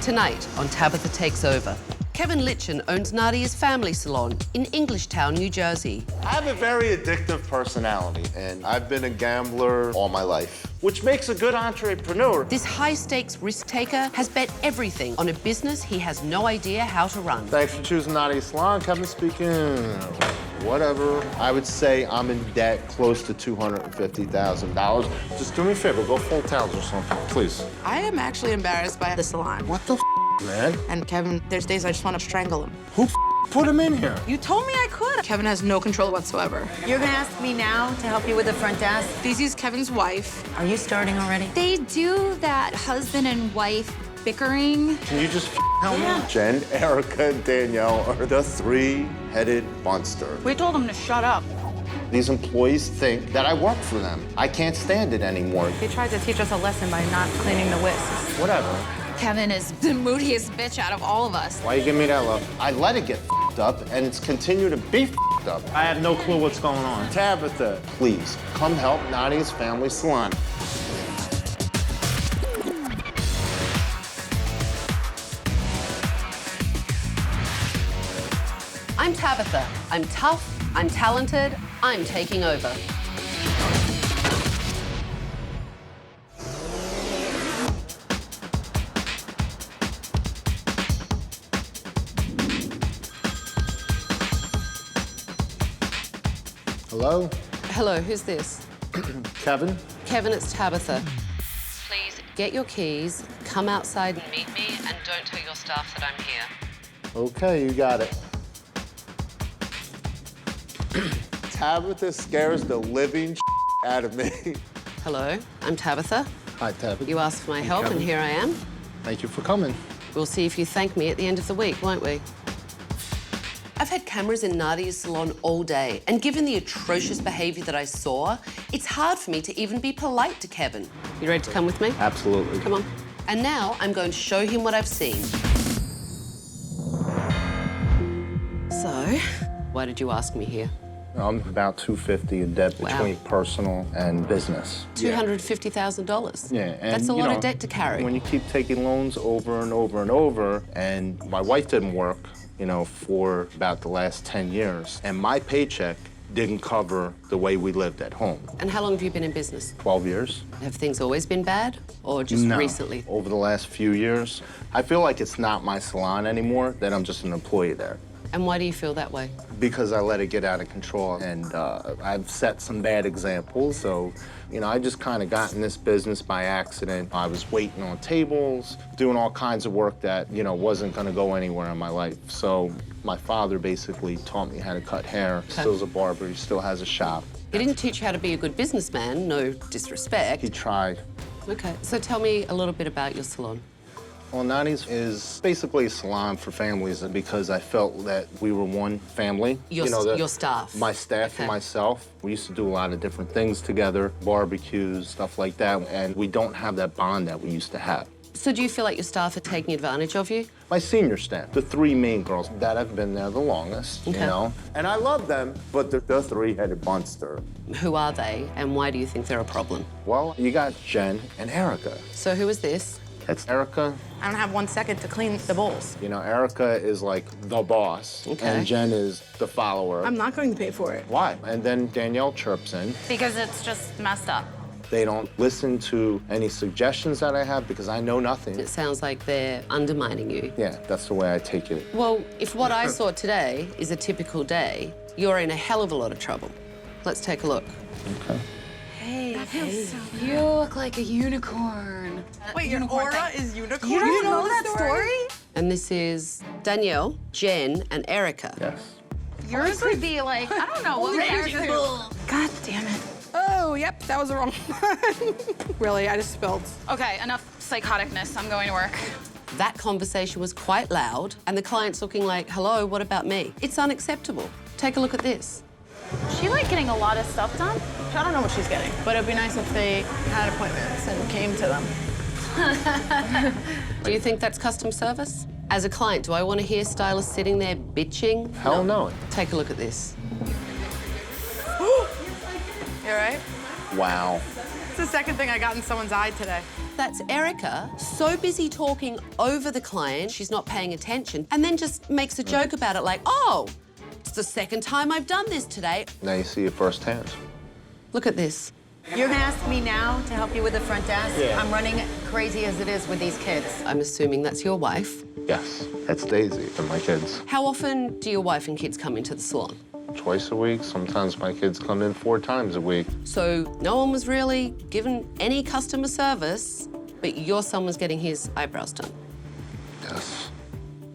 Tonight on Tabatha Takes Over, Kevin Litchin owns Nadia's family salon in Englishtown, New Jersey. I have a very addictive personality, and I've been a gambler all my life, which makes a good entrepreneur. This high-stakes risk-taker has bet everything on a business he has no idea how to run. Thanks for choosing Nadia's salon. Kevin speaking. Whatever. I would say I'm in debt close to $250,000. Just do me a favor, go full towels or something, please. I am actually embarrassed by the salon. What the man? And Kevin, there's days I just want to strangle him. Who put him in here? You told me I could. Kevin has no control whatsoever. You're gonna ask me now to help you with the front desk? Daisy's Kevin's wife. Are you starting already? They do that husband and wife bickering. Can you just help me? Jen, Erica, and Danielle are the three-headed monster. We told him to shut up. These employees think that I work for them. I can't stand it anymore. He tried to teach us a lesson by not cleaning the whisks. Whatever. Kevin is the moodiest bitch out of all of us. Why you give me that look? I let it get up, and it's continued to be up. I have no clue what's going on. Tabatha, please, come help Nadia's family salon. I'm Tabatha. I'm tough, I'm talented, I'm taking over. Hello? Hello, who's this? Kevin? Kevin, it's Tabatha. Please get your keys, come outside and meet me, and don't tell your staff that I'm here. Okay, you got it. Tabatha scares the living out of me. Hello, I'm Tabatha. Hi, Tabatha. You asked for my help, and here I am. Thank you for coming. We'll see if you thank me at the end of the week, won't we? I've had cameras in Nadia's salon all day, and given the atrocious behaviour that I saw, it's hard for me to even be polite to Kevin. You ready to come with me? Absolutely. Come on. And now I'm going to show him what I've seen. So, why did you ask me here? I'm about $250 in debt Wow. between personal and business. $250,000. Yeah, and That's a you lot know, of debt to carry. When you keep taking loans over and over and over, and my wife didn't work, you know, for about the last 10 years, and my paycheck didn't cover the way we lived at home. And how long have you been in business? 12 years. Have things always been bad, or just No. recently? Over the last few years, I feel like it's not my salon anymore, that I'm just an employee there. And why do you feel that way? Because I let it get out of control, and I've set some bad examples. So, you know, I just kind of got in this business by accident. I was waiting on tables, doing all kinds of work that, you know, wasn't going to go anywhere in my life. So my father basically taught me how to cut hair. Still's a barber. He still has a shop. He didn't teach you how to be a good businessman, no disrespect. He tried. Okay, so tell me a little bit about your salon. Well, Nadia's is basically a salon for families because I felt that we were one family. Your staff? My staff and myself. We used to do a lot of different things together, barbecues, stuff like that, and we don't have that bond that we used to have. So do you feel like your staff are taking advantage of you? My senior staff, the three main girls that have been there the longest, you know? And I love them, but they're the three-headed monster. Who are they, and why do you think they're a problem? Well, you got Jen and Erica. So who is this? That's Erica. I don't have 1 second to clean the bowls. You know, Erica is like the boss, and Jen is the follower. I'm not going to pay for it. Why? And then Danielle chirps in. Because it's just messed up. They don't listen to any suggestions that I have because I know nothing. It sounds like they're undermining you. Yeah, that's the way I take it. Well, if what I saw today is a typical day, you're in a hell of a lot of trouble. Let's take a look. Okay. You look like a unicorn. Wait, your aura is unicorn? You don't know that story? And this is Danielle, Jen, and Erica. Yes. Yours would be like, I don't know, what would yours do? God damn it. Oh, yep, that was the wrong one. Really, I just spilled. Okay, enough psychoticness. I'm going to work. That conversation was quite loud, and the client's looking like, hello, what about me? It's unacceptable. Take a look at this. Is she like getting a lot of stuff done? I don't know what she's getting, but it'd be nice if they had appointments and came to them. Do you think that's custom service? As a client, do I want to hear stylists sitting there bitching? Hell no. Take a look at this. You all right? Wow. It's the second thing I got in someone's eye today. That's Erica, so busy talking over the client, she's not paying attention, and then just makes a joke about it like, oh, it's the second time I've done this today. Now you see it firsthand. Look at this. You're gonna ask me now to help you with the front desk? Yeah. I'm running crazy as it is with these kids. I'm assuming that's your wife. Yes, that's Daisy and my kids. How often do your wife and kids come into the salon? Twice a week. Sometimes my kids come in 4 times a week. So no one was really given any customer service, but your son was getting his eyebrows done. Yes.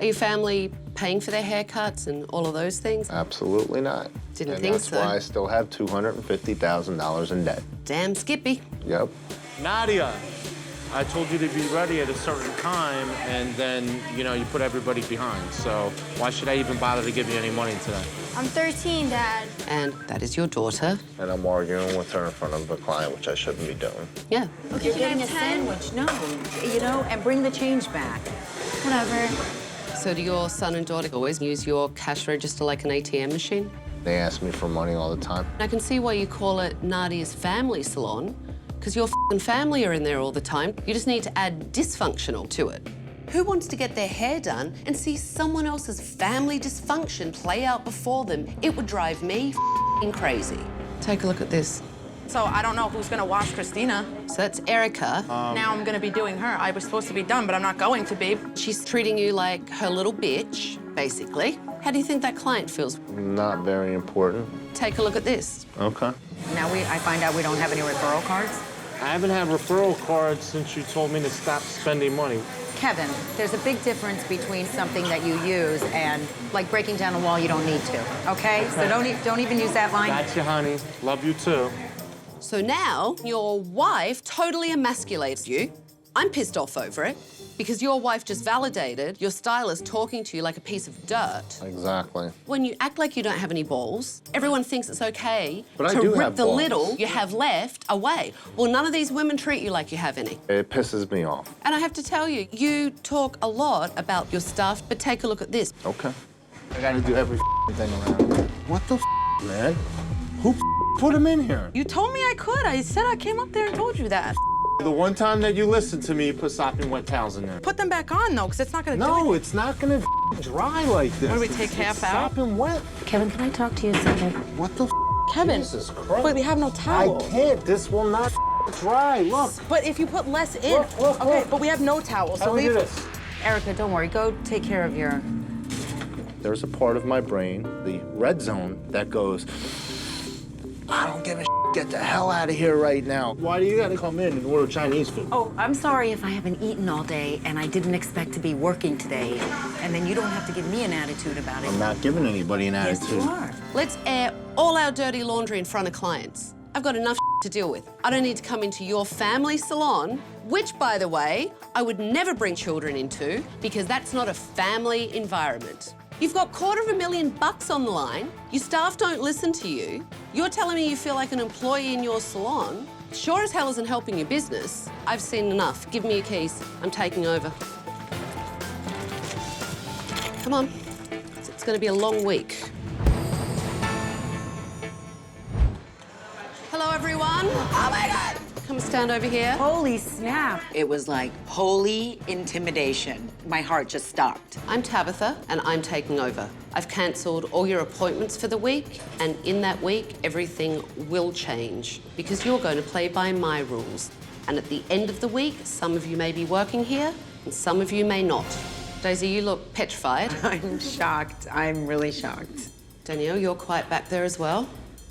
Are your family paying for their haircuts and all of those things? Absolutely not. Didn't and think that's so. why I still have $250,000 in debt. Damn Skippy. Yep. Nadia, I told you to be ready at a certain time, and then, you know, you put everybody behind. So why should I even bother to give you any money today? I'm 13, Dad. And that is your daughter. And I'm arguing with her in front of the client, which I shouldn't be doing. Yeah. You're getting a sandwich. No, you know, and bring the change back. Whatever. So do your son and daughter always use your cash register like an ATM machine? They ask me for money all the time. I can see why you call it Nadia's family salon, because your f***ing family are in there all the time. You just need to add dysfunctional to it. Who wants to get their hair done and see someone else's family dysfunction play out before them? It would drive me f***ing crazy. Take a look at this. So I don't know who's gonna wash Christina. So that's Erica. Now I'm gonna be doing her. I was supposed to be done, but I'm not going to be. She's treating you like her little bitch, basically. How do you think that client feels? Not very important. Take a look at this. Okay. Now I find out we don't have any referral cards. I haven't had referral cards since you told me to stop spending money. Kevin, there's a big difference between something that you use and like breaking down a wall you don't need to, okay? So don't even use that line. Gotcha, honey. Love you too. So now your wife totally emasculates you. I'm pissed off over it because your wife just validated your stylist talking to you like a piece of dirt. Exactly. When you act like you don't have any balls, everyone thinks it's okay But I to do rip have the balls. little you have left away. Well, none of these women treat you like you have any. It pisses me off. And I have to tell you, you talk a lot about your stuff, but take a look at this. Okay. I gotta do every thing around here. What the man? Who put him in here? You told me I could. I said I came up there and told you that. The one time that you listened to me, you put sopping wet towels in there. Put them back on, though, because it's not gonna do No, it. it's not gonna dry like this. What do we It's- take half it's out? Sopping wet. Kevin, can I talk to you a second? What the Kevin, Jesus Christ. but we have no I towel. can't. This will not dry. Look. But if you put less in, Look, okay. look. But we have no towel, so How do we do leave. this? Erica, don't worry. Go take care of your... There's a part of my brain, the red zone, that goes, I don't give a get the hell out of here right now. Why do you gotta come in and order Chinese food? Oh, I'm sorry if I haven't eaten all day and I didn't expect to be working today. And then you don't have to give me an attitude about it. I'm not giving anybody an Yes, attitude. you are. Let's air all our dirty laundry in front of clients. I've got enough to deal with. I don't need to come into your family salon, which, by the way, I would never bring children into because that's not a family environment. You've got $250,000 on the line. Your staff don't listen to you. You're telling me you feel like an employee in your salon. Sure as hell isn't helping your business. I've seen enough. Give me your keys. I'm taking over. Come on. It's going to be a long week. Hello, everyone. Oh, my God. Come stand over here. Holy snap. It was like holy intimidation. My heart just stopped. I'm Tabatha, and I'm taking over. I've cancelled all your appointments for the week, and in that week, everything will change because you're going to play by my rules. And at the end of the week, some of you may be working here, and some of you may not. Daisy, you look petrified. I'm shocked. I'm really shocked. Danielle, you're quiet back there as well.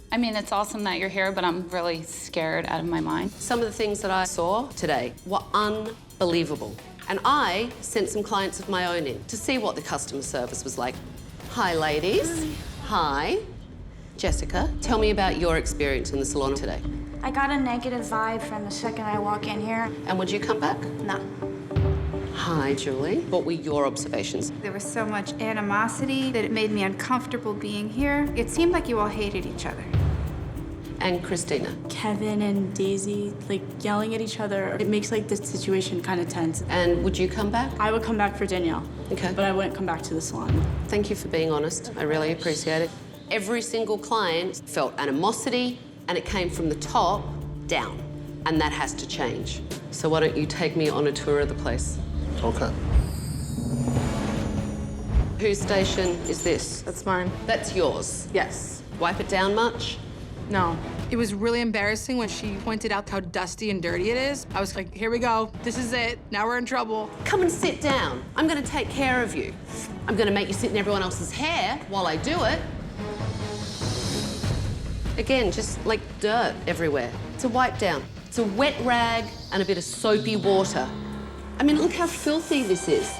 I mean, it's awesome that you're here, but I'm really scared out of my mind. Some of the things that I saw today were unbelievable. And I sent some clients of my own in to see what the customer service was like. Hi, ladies. Hi. Jessica, tell me about your experience in the salon today. I got a negative vibe from the second I walk in here. And would you come back? No. Hi, Julie. What were your observations? There was so much animosity that it made me uncomfortable being here. It seemed like you all hated each other. And Christina? Kevin and Daisy, like, yelling at each other. It makes, like, the situation kind of tense. And would you come back? I would come back for Danielle. Okay. But I wouldn't come back to the salon. Thank you for being honest. I really appreciate it. Every single client felt animosity, and it came from the top down. and that has to change. So why don't you take me on a tour of the place? Okay. Whose station is this? That's mine. That's yours. Yes. Wipe it down much? No. It was really embarrassing when she pointed out how dusty and dirty it is. I was like, here we go. This is it. Now we're in trouble. Come and sit down. I'm gonna take care of you. I'm gonna make you sit in everyone else's hair while I do it. Again, just like dirt everywhere. It's a wipe down. It's a wet rag and a bit of soapy water. I mean, look how filthy this is.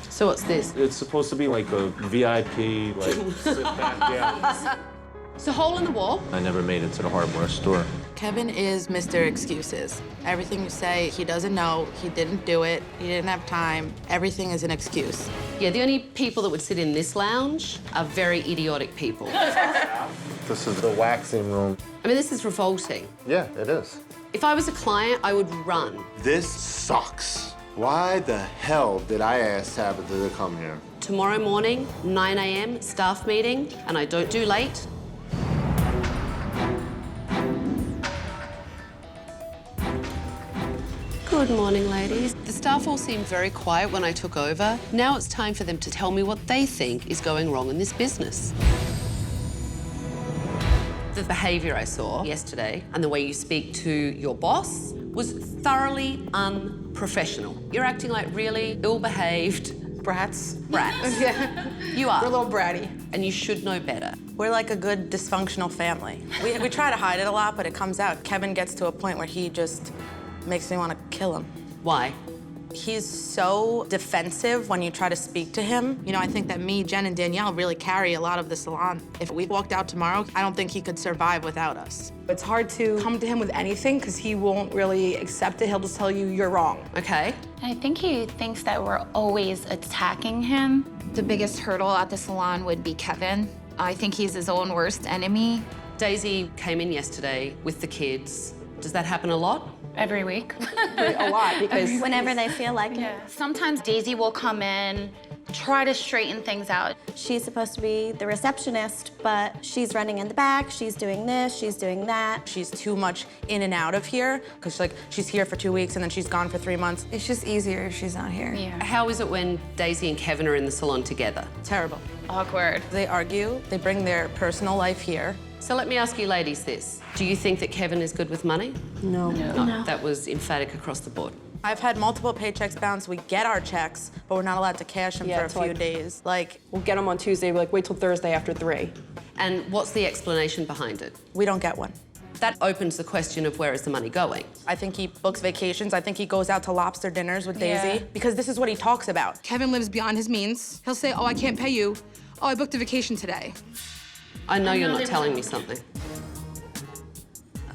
So what's this? It's supposed to be like a VIP, like sit back down. It's a hole in the wall. I never made it to the hardware store. Kevin is Mr. Excuses. Everything you say, he doesn't know, he didn't do it, he didn't have time. Everything is an excuse. Yeah, the only people that would sit in this lounge are very idiotic people. This is the waxing room. I mean, this is revolting. Yeah, it is. If I was a client, I would run. This sucks. Why the hell did I ask Tabatha to come here? Tomorrow morning, 9 a.m., staff meeting, and I don't do late. Good morning, ladies. The staff all seemed very quiet when I took over. Now it's time for them to tell me what they think is going wrong in this business. The behaviour I saw yesterday and the way you speak to your boss was thoroughly unprofessional. You're acting like really ill-behaved Brats. brats. Yeah. You are. We're a little bratty. And you should know better. We're like a good dysfunctional family. We try to hide it a lot, but it comes out. Kevin gets to a point where he just makes me want to kill him. Why? He's so defensive when you try to speak to him. You know, I think that me, Jen, and Danielle really carry a lot of the salon. If we walked out tomorrow, I don't think he could survive without us. It's hard to come to him with anything because he won't really accept it. He'll just tell you you're wrong. Okay. I think he thinks that we're always attacking him. The biggest hurdle at the salon would be Kevin. I think he's his own worst enemy. Daisy came in yesterday with the kids. Does that happen a lot? Every week. A lot, because Whenever they feel like it. Yeah. Sometimes Daisy will come in, try to straighten things out. She's supposed to be the receptionist, but she's running in the back, she's doing this, she's doing that. she's too much in and out of here because she's here for 2 weeks and then she's gone for 3 months. It's just easier if she's not here. Yeah. How is it when Daisy and Kevin are in the salon together? Terrible. Awkward. They argue, they bring their personal life here. So let me ask you ladies this. Do you think that Kevin is good with money? No. No. That was emphatic across the board. I've had multiple paychecks bounce. We get our checks, but we're not allowed to cash them for a few days. We'll get them on Tuesday, wait till Thursday after 3. And what's the explanation behind it? We don't get one. That opens the question of where is the money going? I think he books vacations. I think he goes out to lobster dinners with Daisy because this is what he talks about. Kevin lives beyond his means. He'll say, oh, I can't pay you. Oh, I booked a vacation today. I know you're not telling me something.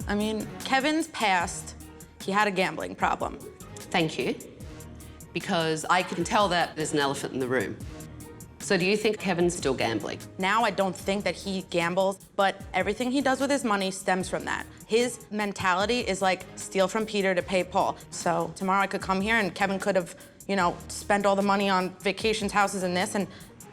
I mean, Kevin's past, he had a gambling problem. Thank you. Because I can tell that there's an elephant in the room. So do you think Kevin's still gambling? Now I don't think that he gambles, but everything he does with his money stems from that. His mentality is like steal from Peter to pay Paul. So tomorrow I could come here and Kevin could have, spent all the money on vacations, houses, and this, and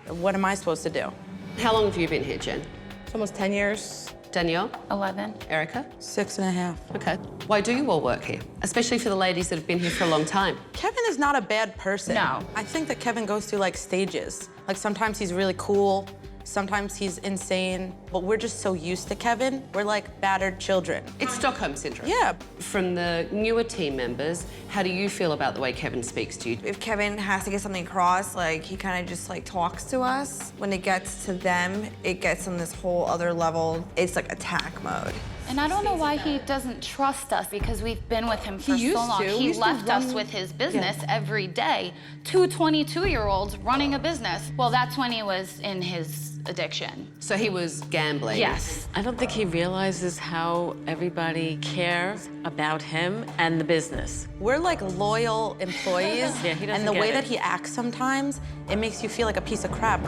what am I supposed to do? How long have you been here, Jen? It's almost 10 years. Danielle? 11. Erica? 6.5. Okay. Why do you all work here? Especially for the ladies that have been here for a long time. Kevin is not a bad person. No. I think that Kevin goes through stages. Sometimes he's really cool, sometimes he's insane, but we're just so used to Kevin. We're like battered children. It's Stockholm Syndrome. Yeah. From the newer team members, how do you feel about the way Kevin speaks to you? If Kevin has to get something across, he kind of just talks to us. When it gets to them, it gets on this whole other level. It's attack mode. And I don't know why he doesn't trust us because we've been with him for He so used long. to. He left us with his business every day. 2 22-year-olds running a business. Well, that's when he was in his addiction. So he was gambling? Yes. I don't think he realizes how everybody cares about him and the business. We're loyal employees, Yeah, he doesn't and the get way it. that he acts sometimes, it makes you feel like a piece of crap.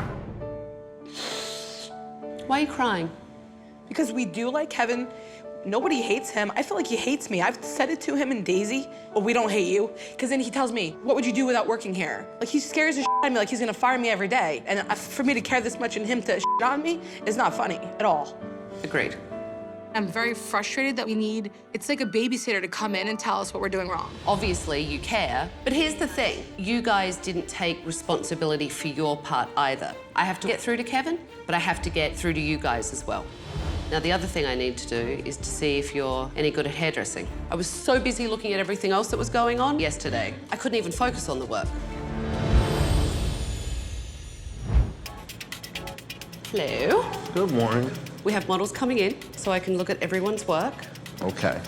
Why are you crying? Because we do like Kevin. Nobody hates him. I feel like he hates me. I've said it to him and Daisy, but we don't hate you. Because then he tells me, what would you do without working here? He scares the shit out of me like he's gonna fire me every day. And for me to care this much in him to shit on me is not funny at all. Agreed. I'm very frustrated that it's like a babysitter to come in and tell us what we're doing wrong. Obviously, you care, but here's the thing. You guys didn't take responsibility for your part either. I have to get through to Kevin, but I have to get through to you guys as well. Now, the other thing I need to do is to see if you're any good at hairdressing. I was so busy looking at everything else that was going on yesterday, I couldn't even focus on the work. Hello. Good morning. We have models coming in, so I can look at everyone's work. Okay.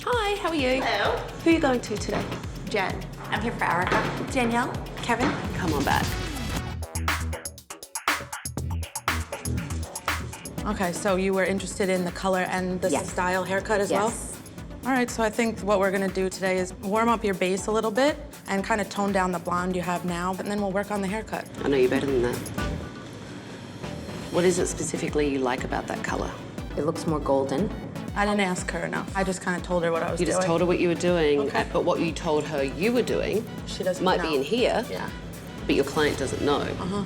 Hi, how are you? Hello. Who are you going to today? Jen. I'm here for Erica. Danielle. Kevin. Come on back. Okay, so you were interested in the color and the Yes. style haircut as well? Yes. All right, so I think what we're gonna do today is warm up your base a little bit and kind of tone down the blonde you have now, and then we'll work on the haircut. I know you better than that. What is it specifically you like about that color? It looks more golden. I didn't ask her enough. I just kind of told her what I was You doing. just told her what you were doing, Okay. but what you told her you were doing She doesn't might know. be in here, Yeah. but your client doesn't know. Uh-huh.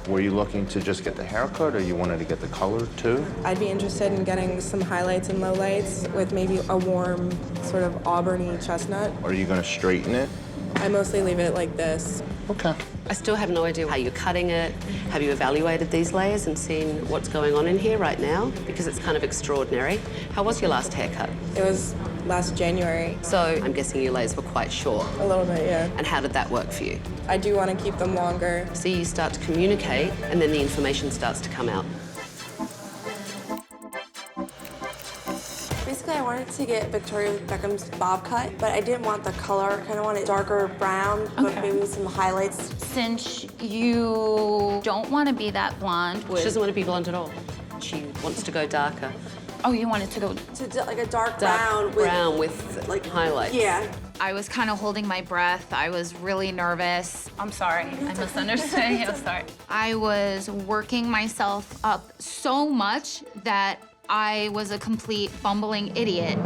Were you looking to just get the haircut, or you wanted to get the color too? I'd be interested in getting some highlights and lowlights with maybe a warm, sort of auburny chestnut. Or are you gonna straighten it? I mostly leave it like this. Okay. I still have no idea how you're cutting it. Have you evaluated these layers and seen what's going on in here right now? Because it's kind of extraordinary. How was your last haircut? It was last January. So I'm guessing your layers were quite short. A little bit, yeah. And how did that work for you? I do want to keep them longer. See, you start to communicate, and then the information starts to come out. Basically, I wanted to get Victoria Beckham's bob cut, but I didn't want the color. I kind of wanted darker brown, but maybe some highlights. Since you don't want to be that blonde, She doesn't want to be blonde at all. She wants to go darker. Oh, you wanted to go To like a dark Dark brown with like highlights. Yeah. I was kind of holding my breath. I was really nervous. I'm sorry. I misunderstood you. Sorry. I was working myself up so much that I was a complete bumbling idiot.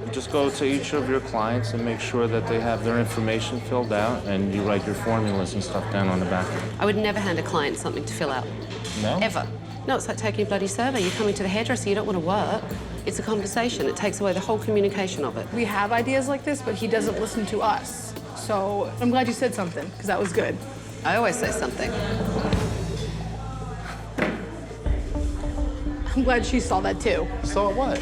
You just go to each of your clients and make sure that they have their information filled out, and you write your formulas and stuff down on the back. I would never hand a client something to fill out. No? Ever. No, it's like taking a bloody survey. You're coming to the hairdresser, you don't want to work. It's a conversation. It takes away the whole communication of it. We have ideas like this, but he doesn't listen to us. So I'm glad you said something, because that was good. I always say something. I'm glad she saw that too. So what?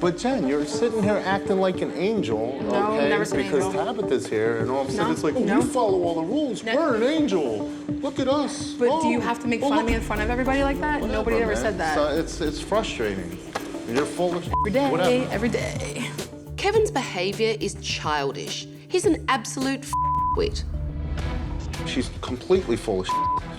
But Jen, you're sitting here acting like an angel, No, okay? never said Because angel. Tabitha's here, and all of a sudden No, it's like, no. we follow all the rules. No. We're an angel. Look at us. But do you Oh, have to make well, fun of look- me in front of everybody like that? Whatever, Nobody ever man. said that. So it's frustrating. You're full of Every day, whatever. every day. Kevin's behavior is childish. He's an absolute wit. She's completely full of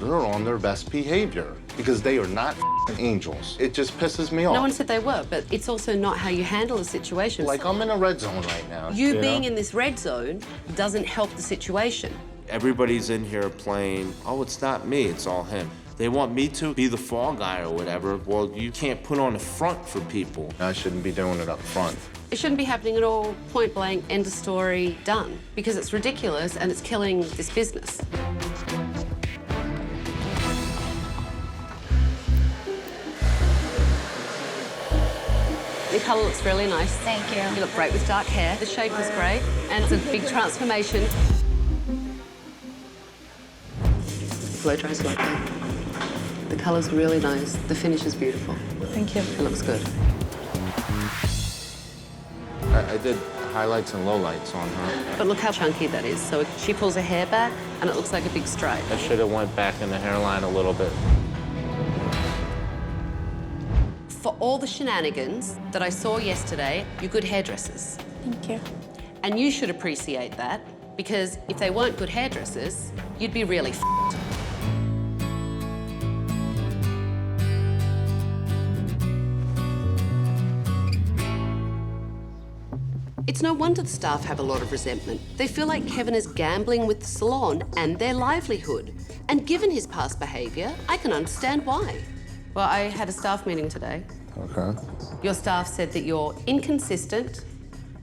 They're on their best behavior because they are not angels. It just pisses me off. No one said they were, but it's also not how you handle a situation. Like, I'm in a red zone right now. You being know? in this red zone doesn't help the situation. Everybody's in here playing, oh, it's not me, it's all him. They want me to be the fall guy or whatever. Well, you can't put on a front for people. I shouldn't be doing it up front. It shouldn't be happening at all. Point blank, end of story, done. Because it's ridiculous and it's killing this business. The colour looks really nice. Thank you. You look great with dark hair. The shape was great, and it's a big transformation. Blow dries like that. The colour's really nice. The finish is beautiful. Thank you. It looks good. I did highlights and lowlights on her. But look how chunky that is. So she pulls her hair back, and it looks like a big stripe. I should have went back in the hairline a little bit. For all the shenanigans that I saw yesterday, you're good hairdressers. Thank you. And you should appreciate that, because if they weren't good hairdressers, you'd be really f***ed. It's no wonder the staff have a lot of resentment. They feel like Kevin is gambling with the salon and their livelihood. And given his past behaviour, I can understand why. Well, I had a staff meeting today. Okay. Your staff said that you're inconsistent,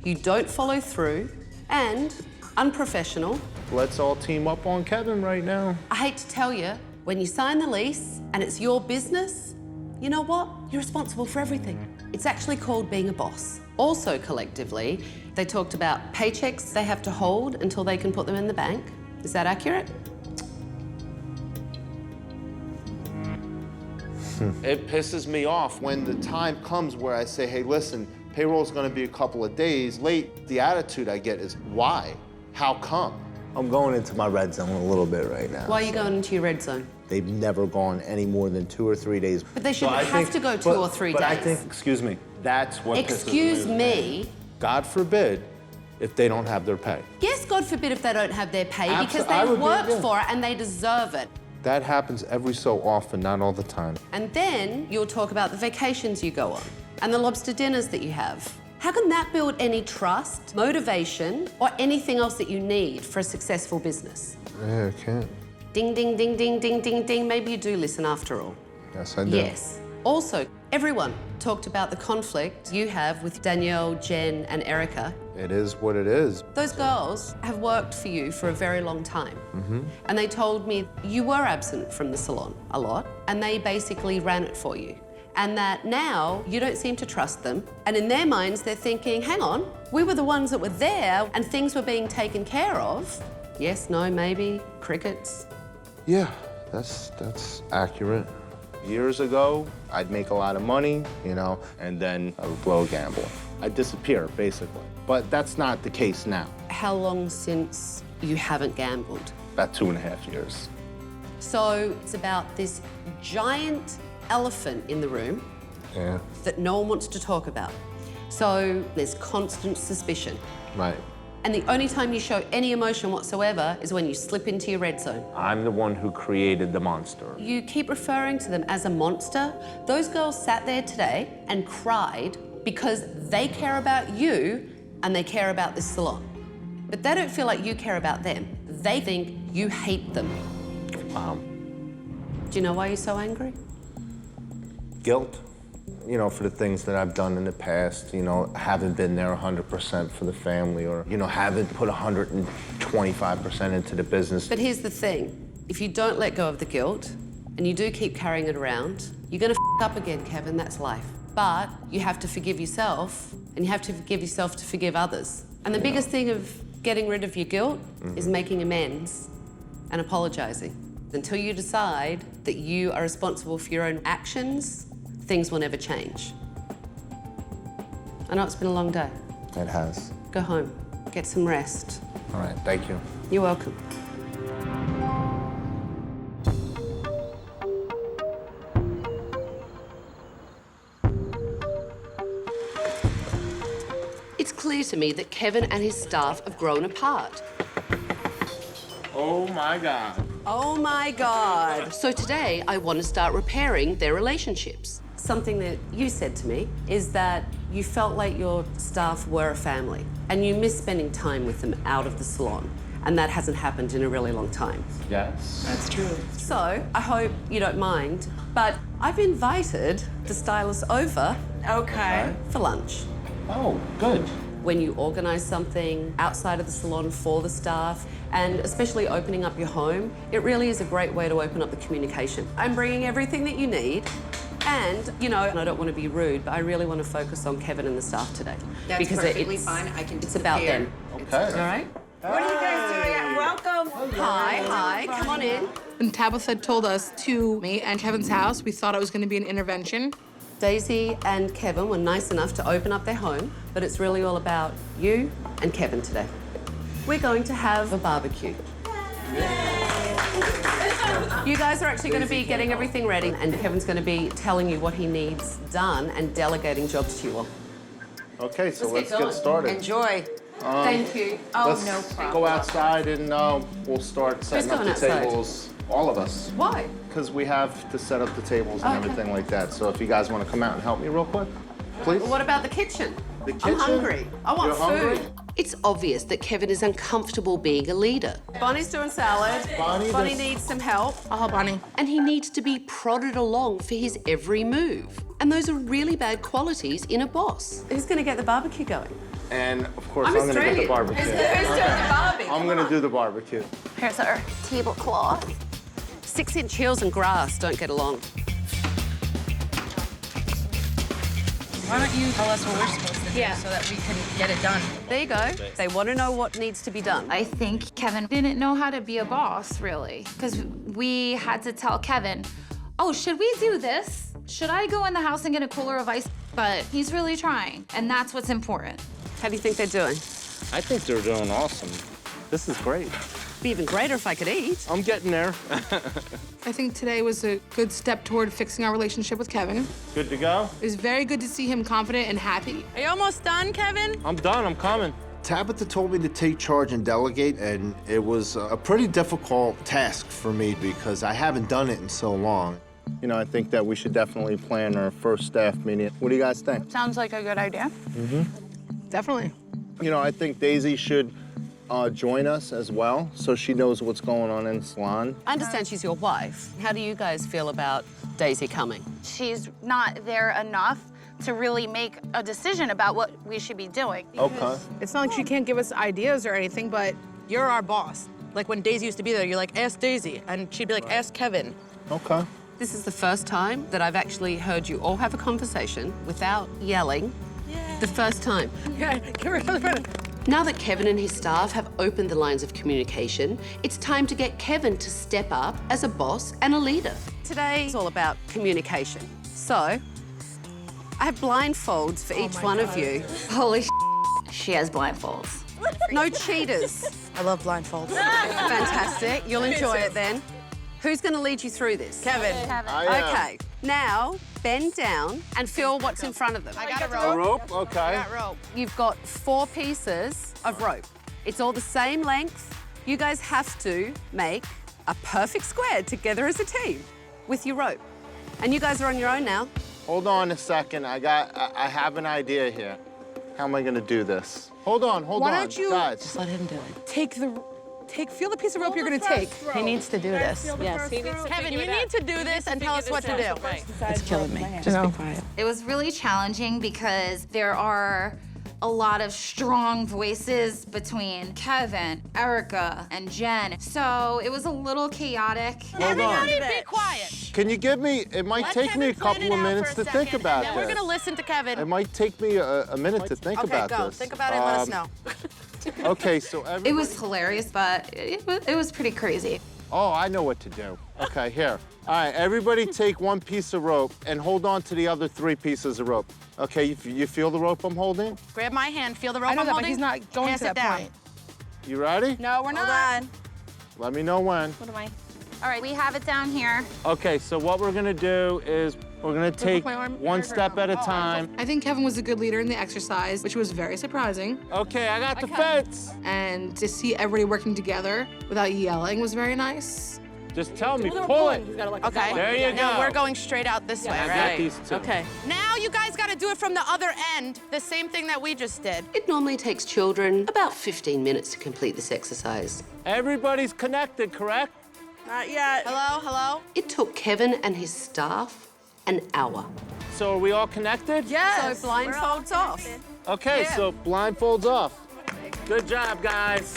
you don't follow through, and unprofessional. Let's all team up on Kevin right now. I hate to tell you, when you sign the lease and it's your business, you know what? You're responsible for everything. It's actually called being a boss. Also, collectively, they talked about paychecks they have to hold until they can put them in the bank. Is that accurate? It pisses me off when the time comes where I say, hey, listen, payroll's gonna be a couple of days late. The attitude I get is, why? How come? I'm going into my red zone a little bit right now. Why are you going into your red zone? They've never gone any more than 2 or 3 days. But they shouldn't have to go 2 or 3 days. But I think, excuse me, that's what Excuse pisses me. me. God forbid if they don't have their pay. Yes, God forbid if they don't have their pay because I they would be- worked yeah. for it and they deserve it. That happens every so often, not all the time. And then you'll talk about the vacations you go on and the lobster dinners that you have. How can that build any trust, motivation, or anything else that you need for a successful business? Yeah, I can't. Ding, ding, ding, ding, ding, ding, ding. Maybe you do listen after all. Yes, I do. Yes. Also, everyone talked about the conflict you have with Danielle, Jen, and Erica. It is what it is. Those girls have worked for you for a very long time. Mm-hmm. And they told me you were absent from the salon a lot, and they basically ran it for you. And that now you don't seem to trust them. And in their minds, they're thinking, hang on, we were the ones that were there and things were being taken care of. Yes, no, maybe, crickets. Yeah, that's accurate. Years ago, I'd make a lot of money, you know, and then I would blow a gamble. I'd disappear, basically. But that's not the case now. How long since you haven't gambled? About 2.5 years. So it's about this giant elephant in the room Yeah. that no one wants to talk about. So there's constant suspicion. Right. And the only time you show any emotion whatsoever is when you slip into your red zone. I'm the one who created the monster. You keep referring to them as a monster. Those girls sat there today and cried because they care about you and they care about this salon. But they don't feel like you care about them. They think you hate them. Do you know why you're so angry? Guilt, you know, for the things that I've done in the past, you know, haven't been there 100% for the family or, you know, haven't put 125% into the business. But here's the thing. If you don't let go of the guilt and you do keep carrying it around, you're gonna up again, Kevin, that's life. But you have to forgive yourself and you have to forgive yourself to forgive others. And the biggest thing of getting rid of your guilt is making amends and apologizing. Until you decide that you are responsible for your own actions, things will never change. I know it's been a long day. It has. Go home, get some rest. All right, thank you. You're welcome. It's clear to me that Kevin and his staff have grown apart. Oh my God. Oh my God. So today, I want to start repairing their relationships. Something that you said to me is that you felt like your staff were a family and you miss spending time with them out of the salon. And that hasn't happened in a really long time. Yes. That's true. So I hope you don't mind, but I've invited the stylists over. Okay. For lunch. Oh, good. When you organise something outside of the salon for the staff, and especially opening up your home, it really is a great way to open up the communication. I'm bringing everything that you need, and, you know, I don't want to be rude, but I really want to focus on Kevin and the staff today. That's because perfectly it's, fine. I can It's about disappear. them. Okay. All right? What are you guys doing? Welcome. Hi, come on in. When Tabatha told us to me and Kevin's house, we thought it was going to be an intervention. Daisy and Kevin were nice enough to open up their home, but it's really all about you and Kevin today. We're going to have a barbecue. You guys are actually going to be getting everything ready, and Kevin's going to be telling you what he needs done and delegating jobs to you all. Okay, so Let's let's get get going. started. Enjoy. Thank you. Let's no problem. go outside and we'll start setting up going the outside? tables. All of us. Why? Because we have to set up the tables and Okay. everything like that. So if you guys want to come out and help me real quick, please. What about the kitchen? The I'm kitchen? hungry. I want You're hungry? food. It's obvious that Kevin is uncomfortable being a leader. Bonnie's doing salad. Bonnie does- needs some help. I'll help Bonnie. And he needs to be prodded along for his every move. And those are really bad qualities in a boss. Who's going to get the barbecue going? And of course, I'm gonna get the barbecue. Who's doing the barbecue? I'm gonna do the barbecue. Here's our tablecloth. 6-inch heels and grass don't get along. Why don't you tell us what we're supposed to do so that we can get it done? There you go. They want to know what needs to be done. I think Kevin didn't know how to be a boss, really, because we had to tell Kevin, oh, should we do this? Should I go in the house and get a cooler of ice? But he's really trying, and that's what's important. How do you think they're doing? I think they're doing awesome. This is great. Be even greater if I could eat. I'm getting there. I think today was a good step toward fixing our relationship with Kevin. Good to go? It was very good to see him confident and happy. Are you almost done, Kevin? I'm done, I'm coming. Tabatha told me to take charge and delegate, and it was a pretty difficult task for me because I haven't done it in so long. You know, I think that we should definitely plan our first staff meeting. What do you guys think? Sounds like a good idea. Definitely. You know, I think Daisy should join us as well, so she knows what's going on in the salon. I understand she's your wife. How do you guys feel about Daisy coming? She's not there enough to really make a decision about what we should be doing. Okay. It's not like she can't give us ideas or anything, but You're our boss. Like when Daisy used to be there, you're like, ask Daisy. And she'd be like, ask Kevin. Okay. This is the first time that I've actually heard you all have a conversation without yelling. The first time. yeah, get rid of the Now that Kevin and his staff have opened the lines of communication, it's time to get Kevin to step up as a boss and a leader. Today is all about communication. So, I have blindfolds for each one of you. Holy she has blindfolds. No cheaters. I love blindfolds. Fantastic. You'll enjoy it then. Who's going to lead you through this? Kevin. Okay. Now, bend down and feel what's in front of them. I got a A rope. rope? Okay. I got rope. You've got 4 pieces of rope. It's all the same length. You guys have to make a perfect square together as a team with your rope. And you guys are on your own now. Hold on a second. I have an idea here. How am I gonna do this? Hold on, Why don't you guys. just let him do it? Feel the piece of rope you're gonna take. He needs to do this. Yes, he needs to Kevin, you need to do this and tell us what to do. It's killing me. Just be quiet. It was really challenging because there are a lot of strong voices between Kevin, Erica, and Jen. So it was a little chaotic. Everybody be quiet. Can you give me, it might take me a couple of minutes to think about this. We're gonna listen to Kevin. It might take me a minute to think about this. Okay, go. Think about it and let us know. Okay, so It was hilarious, but it was pretty crazy. Oh, I know what to do. Okay, here. All right, everybody take 1 piece of rope and hold on to the other 3 pieces of rope. Okay, you feel the rope I'm holding? Grab my hand, feel the rope I know I'm that, but holding. he's not going Pass to it that down. point. You ready? No, we're not. Let me know when. What am I? All right, we have it down here. Okay, so what we're gonna do is we're gonna take my arm? one step at a time. I think Kevin was a good leader in the exercise, which was very surprising. Okay, I got the fence. And to see everybody working together without yelling was very nice. Just tell me, pull it. Okay. There you Now go. we're going straight out this way, I right? got these 2. Okay. Now you guys got to do it from the other end, the same thing that we just did. It normally takes children about 15 minutes to complete this exercise. Everybody's connected, correct? Not yet. Hello? It took Kevin and his staff an hour. So are we all connected? Yes. So blindfolds off. Okay, so blindfolds off. Good job, guys.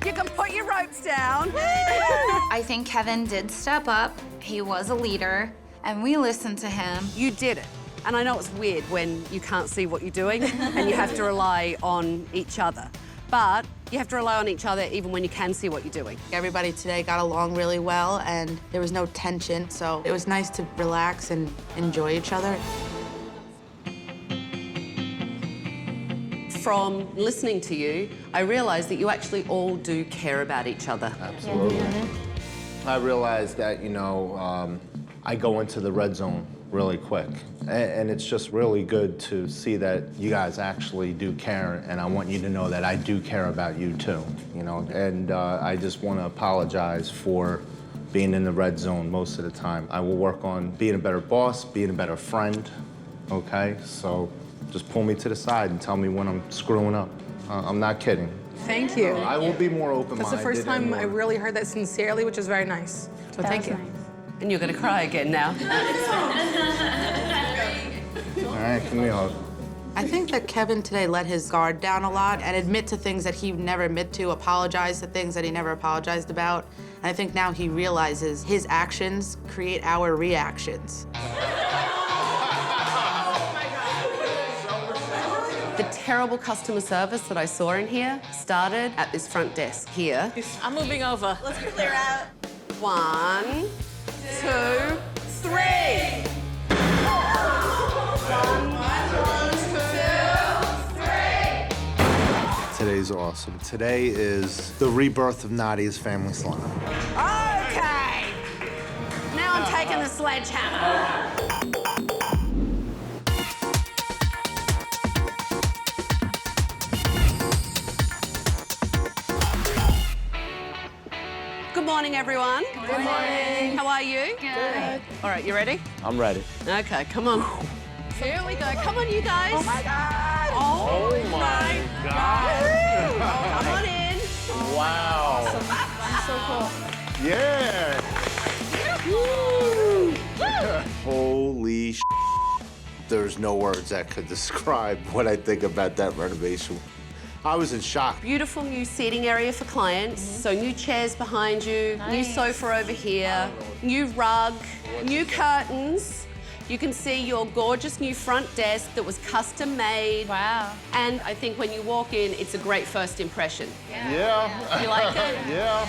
You can put your ropes down. I think Kevin did step up. He was a leader, and we listened to him. You did it. And I know it's weird when you can't see what you're doing and you have to rely on each other. But you have to rely on each other even when you can see what you're doing. Everybody today got along really well, and there was no tension, so it was nice to relax and enjoy each other. From listening to you, I realized that you actually all do care about each other. Absolutely. I realized that, I go into the red zone really quick. And it's just really good to see that you guys actually do care, and I want you to know that I do care about you too, And I just want to apologize for being in the red zone most of the time. I will work on being a better boss, being a better friend, okay? So just pull me to the side and tell me when I'm screwing up. I'm not kidding. Thank you. I will be more open-minded. That's the first time and I more- really heard that sincerely, which is very nice. So thank you. And you're going to cry again now. All right, give me a hug. I think that Kevin today let his guard down a lot and admit to things that he never admit to, apologize to things that he never apologized about. And I think now he realizes his actions create our reactions. The terrible customer service that I saw in here started at this front desk here. I'm moving over. Let's clear out. 1, 2, 3. Today's awesome. Today is the rebirth of Nadia's family salon. Okay. Now I'm taking the sledgehammer. Good morning, everyone. Good morning. How are you? Good. All right, you ready? I'm ready. Okay, come on. Here we go. Come on, you guys. Oh my God. Oh, my God. come on in. Wow. So cool. Yeah. Holy sh**. There's no words that could describe what I think about that renovation. I was in shock. Beautiful new seating area for clients. So new chairs behind you, new sofa over here, new rug, new curtains. You can see your gorgeous new front desk that was custom made. Wow. And I think when you walk in, it's a great first impression. Yeah. You like it? Yeah.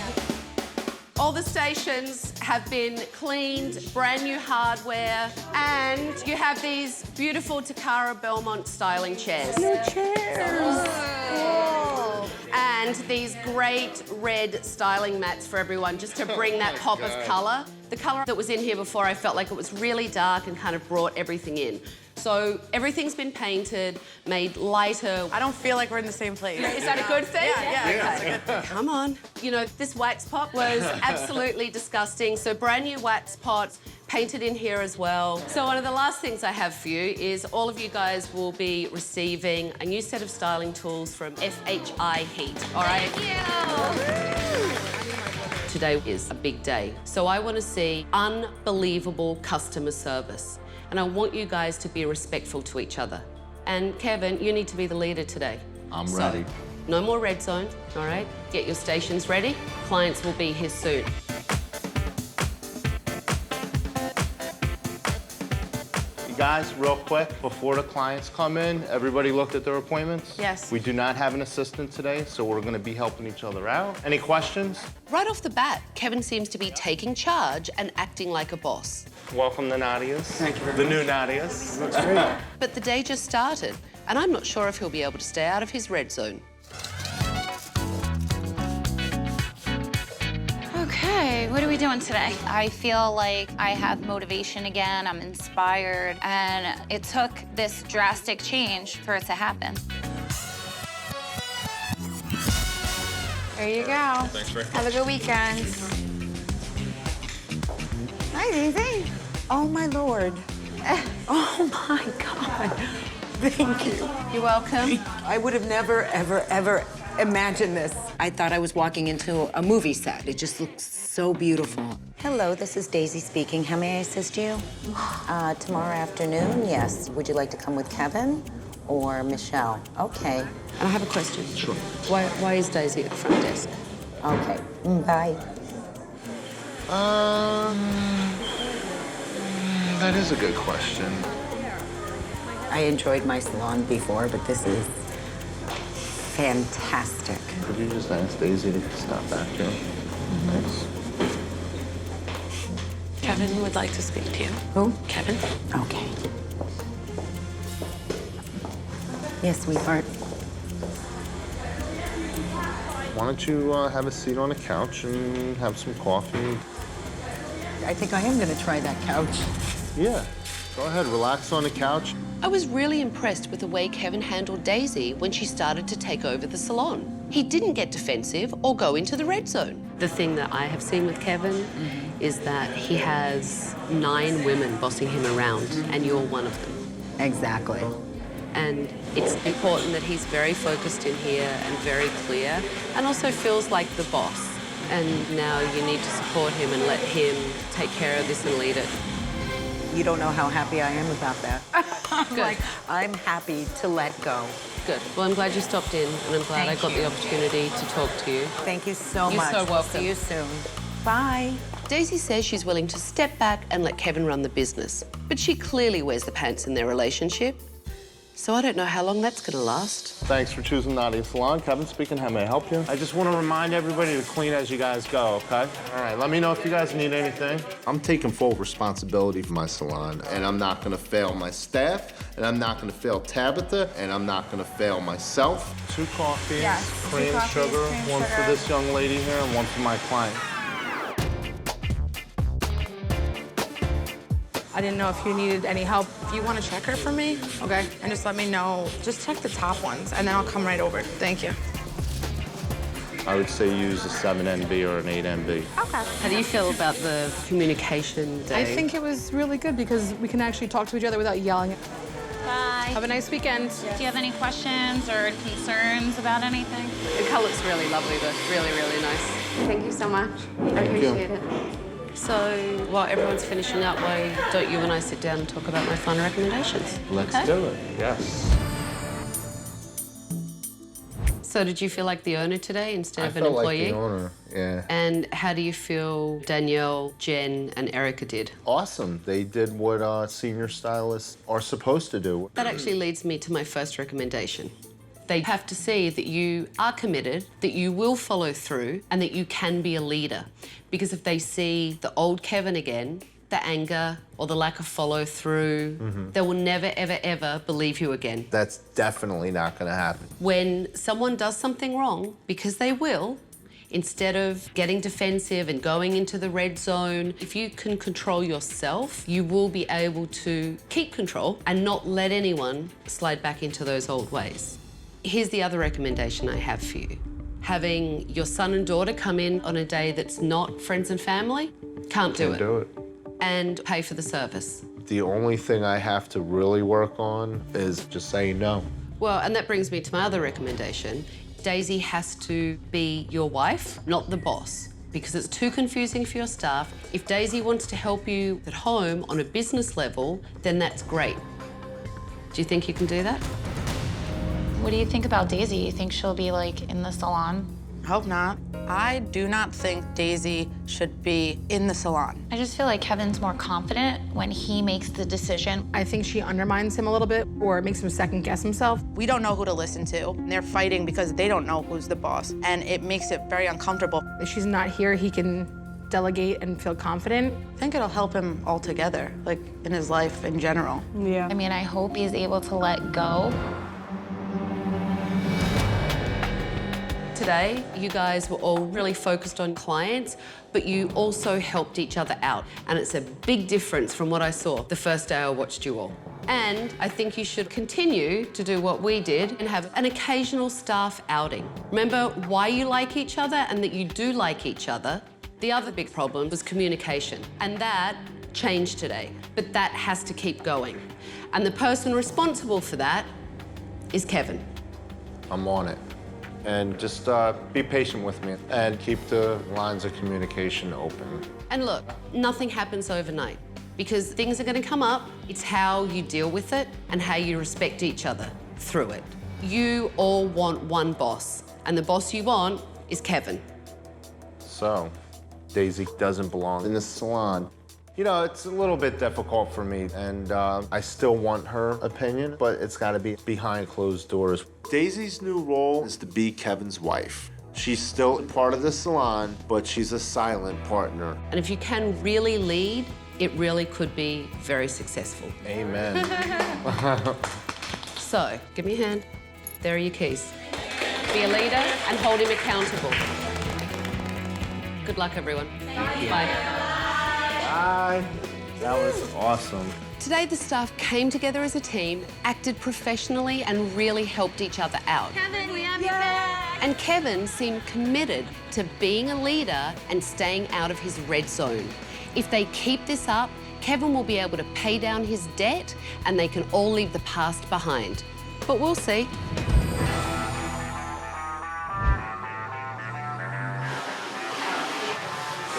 All the stations have been cleaned, brand new hardware, and you have these beautiful Takara Belmont styling chairs. New chairs. Cool. And these great red styling mats for everyone, just to bring that pop of colour. The colour that was in here before, I felt like it was really dark and kind of brought everything in. So everything's been painted, made lighter. I don't feel like we're in the same place. Is that a good thing? Yeah. Okay. Come on. You know, this wax pot was absolutely disgusting. So brand new wax pots, painted in here as well. So one of the last things I have for you is all of you guys will be receiving a new set of styling tools from FHI Heat. All right? Thank you. Today is a big day. So I want to see unbelievable customer service. And I want you guys to be respectful to each other. And Kevin, you need to be the leader today. I'm ready. No more red zone, all right? Get your stations ready. Clients will be here soon. You guys, real quick, before the clients come in, everybody looked at their appointments? Yes. We do not have an assistant today, so we're gonna be helping each other out. Any questions? Right off the bat, Kevin seems to be taking charge and acting like a boss. Welcome to Nadia's. Thank you very The much. new Nadia's. Looks great. But the day just started, and I'm not sure if he'll be able to stay out of his red zone. Okay, what are we doing today? I feel like I have motivation again, I'm inspired, and it took this drastic change for it to happen. There you go. Thanks very much. Have a good weekend. Hi, Daisy. Oh, my Lord. Oh, my God. Thank you. You're welcome. I would have never, ever, ever imagined this. I thought I was walking into a movie set. It just looks so beautiful. Hello, this is Daisy speaking. How may I assist you? Tomorrow afternoon, yes. Would you like to come with Kevin or Michelle? Okay. And I have a question. Sure. Why is Daisy at the front desk? Okay, bye. That is a good question. I enjoyed my salon before, but this is fantastic. Could you just ask Daisy to stop back here? Thanks. Kevin would like to speak to you. Who? Kevin? Okay. Yes, sweetheart. Why don't you have a seat on the couch and have some coffee? I think I am gonna try that couch. Yeah. Go ahead, relax on the couch. I was really impressed with the way Kevin handled Daisy when she started to take over the salon. He didn't get defensive or go into the red zone. The thing that I have seen with Kevin is that he has 9 women bossing him around, and you're one of them. Exactly. And it's important that he's very focused in here and very clear, and also feels like the boss. And now you need to support him and let him take care of this and lead it. You don't know how happy I am about that. Good. Like, I'm happy to let go. Good. Well, I'm glad you stopped in, and I'm glad I got the opportunity to talk to you. Thank you so You're much. so welcome. See you soon. Bye. Daisy says she's willing to step back and let Kevin run the business, but she clearly wears the pants in their relationship. So I don't know how long that's gonna last. Thanks for choosing Nadia Salon. Kevin speaking, how may I help you? I just want to remind everybody to clean as you guys go, okay? All right, let me know if you guys need anything. I'm taking full responsibility for my salon, and I'm not gonna fail my staff, and I'm not gonna fail Tabatha, and I'm not gonna fail myself. 2 coffees, Yes, 2 cream, coffees, sugar, cream, one for sugar. this young lady here and one for my client. I didn't know if you needed any help. If you want to check her for me, okay? And just let me know. Just check the top ones, and then I'll come right over. Thank you. I would say use a 7NB or an 8NB. Okay. How do you feel about the communication day? I think it was really good because we can actually talk to each other without yelling. Bye. Have a nice weekend. Do you have any questions or concerns about anything? The color's really lovely, though. Really, really nice. Thank you so much. I Thank you. appreciate it. So while everyone's finishing up, why don't you and I sit down and talk about my final recommendations? Let's Okay? do it. Yes. So did you feel like the owner today instead of an felt employee? like the owner, yeah. And how do you feel Danielle, Jen, and Erica did? Awesome. They did what senior stylists are supposed to do. That actually leads me to my first recommendation. They have to see that you are committed, that you will follow through, and that you can be a leader. Because if they see the old Kevin again, the anger or the lack of follow through, they will never, ever, ever believe you again. That's definitely not gonna happen. When someone does something wrong, because they will, instead of getting defensive and going into the red zone, if you can control yourself, you will be able to keep control and not let anyone slide back into those old ways. Here's the other recommendation I have for you. Having your son and daughter come in on a day that's not friends and family, can't do it. And pay for the service. The only thing I have to really work on is just saying no. Well, and that brings me to my other recommendation. Daisy has to be your wife, not the boss, because it's too confusing for your staff. If Daisy wants to help you at home on a business level, then that's great. Do you think you can do that? What do you think about Daisy? You think she'll be like in the salon? Hope not. I do not think Daisy should be in the salon. I just feel like Kevin's more confident when he makes the decision. I think she undermines him a little bit or makes him second guess himself. We don't know who to listen to. And they're fighting because they don't know who's the boss. And it makes it very uncomfortable. If she's not here, he can delegate and feel confident. I think it'll help him altogether, like in his life in general. Yeah. I mean, I hope he's able to let go. Today, you guys were all really focused on clients, but you also helped each other out. And it's a big difference from what I saw the first day I watched you all. And I think you should continue to do what we did and have an occasional staff outing. Remember why you like each other and that you do like each other. The other big problem was communication, and that changed today, but that has to keep going. And the person responsible for that is Kevin. I'm on it. And just be patient with me and keep the lines of communication open. And look, nothing happens overnight because things are going to come up. It's how you deal with it and how you respect each other through it. You all want one boss, and the boss you want is Kevin. So, Daisy doesn't belong in the salon. You know, it's a little bit difficult for me, and I still want her opinion, but it's got to be behind closed doors. Daisy's new role is to be Kevin's wife. She's still part of the salon, but she's a silent partner. And if you can really lead, it really could be very successful. Amen. So, give me a hand. There are your keys. Be a leader and hold him accountable. Good luck, everyone. Bye. Bye. That was awesome. Today, the staff came together as a team, acted professionally, and really helped each other out. Kevin, we have you back. And Kevin seemed committed to being a leader and staying out of his red zone. If they keep this up, Kevin will be able to pay down his debt and they can all leave the past behind. But we'll see.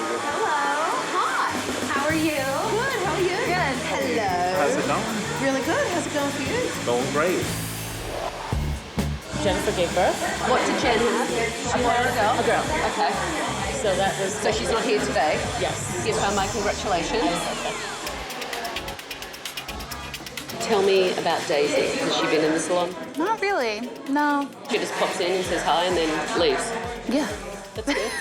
Hello. Hi. How are you? Good. How are you? Good. Really good. How's it going for you? Going great. Jennifer gave birth. What did Jen have? A boy or a girl? A girl. Okay. So that was. So she's not here today? Yes. Give her my congratulations. Tell me about Daisy. Has she been in the salon? Not really, no. She just pops in and says hi and then leaves. Yeah. That's good.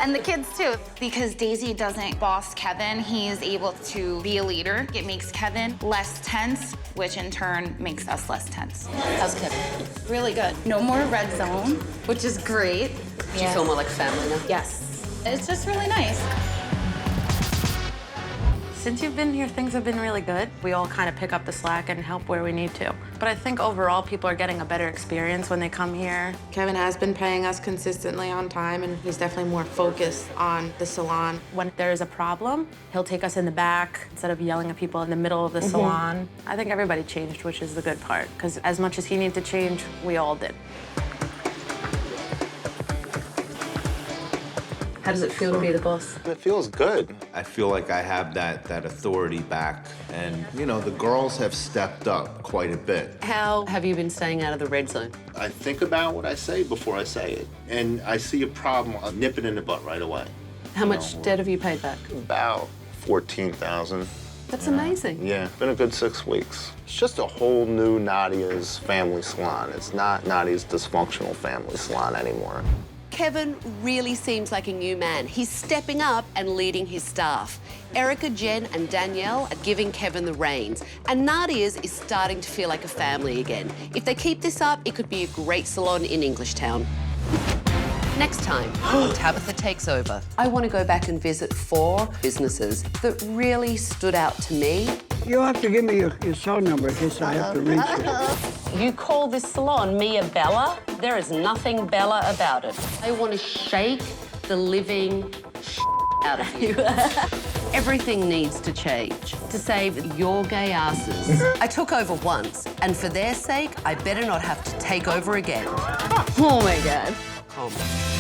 And the kids too. Because Daisy doesn't boss Kevin, he's able to be a leader. It makes Kevin less tense, which in turn makes us less tense. How's Kevin? Really good. No more red zone, which is great. Do you feel more like family now? Yes. It's just really nice. Since you've been here, things have been really good. We all kind of pick up the slack and help where we need to. But I think overall, people are getting a better experience when they come here. Kevin has been paying us consistently on time, and he's definitely more focused on the salon. When there's a problem, he'll take us in the back instead of yelling at people in the middle of the salon. I think everybody changed, which is the good part, because as much as he needed to change, we all did. How does it feel to be the boss? It feels good. I feel like I have that authority back. And, you know, the girls have stepped up quite a bit. How have you been staying out of the red zone? I think about what I say before I say it. And I see a problem, I'll nip it in the butt right away. How much debt have you paid back? About 14,000. That's amazing. Yeah, been a good 6 weeks. It's just a whole new Nadia's family salon. It's not Nadia's dysfunctional family salon anymore. Kevin really seems like a new man. He's stepping up and leading his staff. Erica, Jen, and Danielle are giving Kevin the reins. And Nadia's is starting to feel like a family again. If they keep this up, it could be a great salon in Englishtown. Next time on Tabatha Takes Over, I want to go back and visit 4 businesses that really stood out to me. You'll have to give me your phone number in case I have to reach you. You call this salon Mia Bella? There is nothing Bella about it. I want to shake the living out of you. Everything needs to change to save your gay asses. I took over once, and for their sake, I better not have to take over again. Oh my God. Oh my.